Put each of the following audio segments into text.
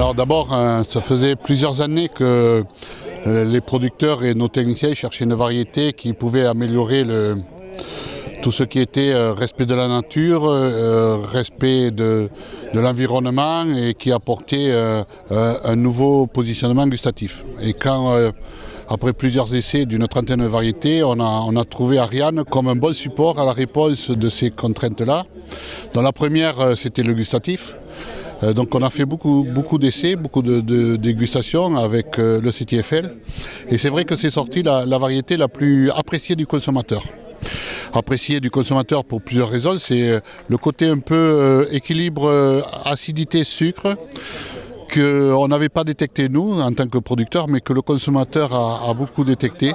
Alors d'abord, ça faisait plusieurs années que les producteurs et nos techniciens cherchaient une variété qui pouvait améliorer tout ce qui était respect de la nature, respect de l'environnement et qui apportait un nouveau positionnement gustatif. Et quand, après plusieurs essais d'une trentaine de variétés, on a trouvé Ariane comme un bon support à la réponse de ces contraintes-là. Dans la première, c'était le gustatif. Donc on a fait beaucoup d'essais, beaucoup de dégustations avec le CTFL. Et c'est vrai que c'est sorti la variété la plus appréciée du consommateur. Appréciée du consommateur pour plusieurs raisons. C'est le côté un peu équilibre acidité-sucre qu'on n'avait pas détecté nous en tant que producteurs, mais que le consommateur a beaucoup détecté.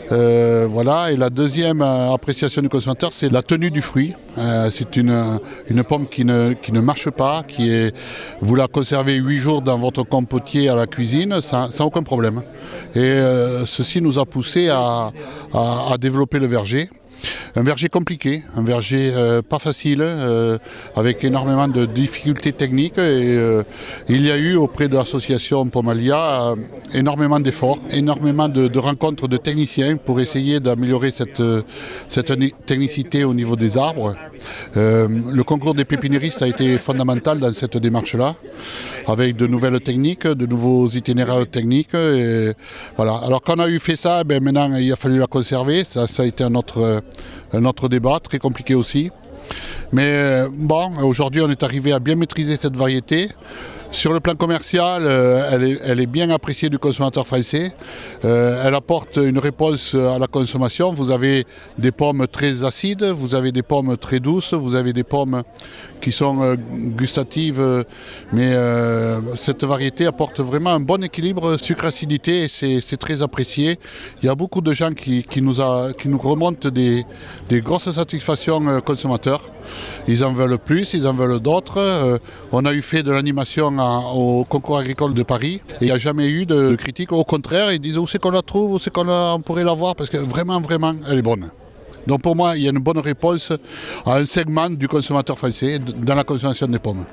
Voilà. Et la deuxième appréciation du consommateur, c'est la tenue du fruit. C'est une pomme qui ne marche pas, vous la conservez 8 jours dans votre compotier à la cuisine sans aucun problème. Et ceci nous a poussé à développer le verger. Un verger compliqué, un verger pas facile, avec énormément de difficultés techniques. Et il y a eu auprès de l'association Pomalia énormément d'efforts, énormément de rencontres de techniciens pour essayer d'améliorer cette technicité au niveau des arbres. Le concours des pépiniéristes a été fondamental dans cette démarche-là, avec de nouvelles techniques, de nouveaux itinéraires techniques. Et voilà. Alors quand on a eu fait ça, maintenant il a fallu la conserver. Ça a été un autre débat, très compliqué aussi. Mais bon, aujourd'hui on est arrivé à bien maîtriser cette variété. Sur le plan commercial, elle est bien appréciée du consommateur français. Elle apporte une réponse à la consommation. Vous avez des pommes très acides, vous avez des pommes très douces, vous avez des pommes qui sont gustatives. Mais cette variété apporte vraiment un bon équilibre sucre-acidité et c'est très apprécié. Il y a beaucoup de gens qui nous remontent des grosses satisfactions consommateurs. Ils en veulent plus, ils en veulent d'autres. On a eu fait de l'animation au concours agricole de Paris et il n'y a jamais eu de critique. Au contraire, ils disent où c'est qu'on la trouve, où c'est qu'on pourrait la voir parce que vraiment, elle est bonne. Donc pour moi, il y a une bonne réponse à un segment du consommateur français dans la consommation des pommes.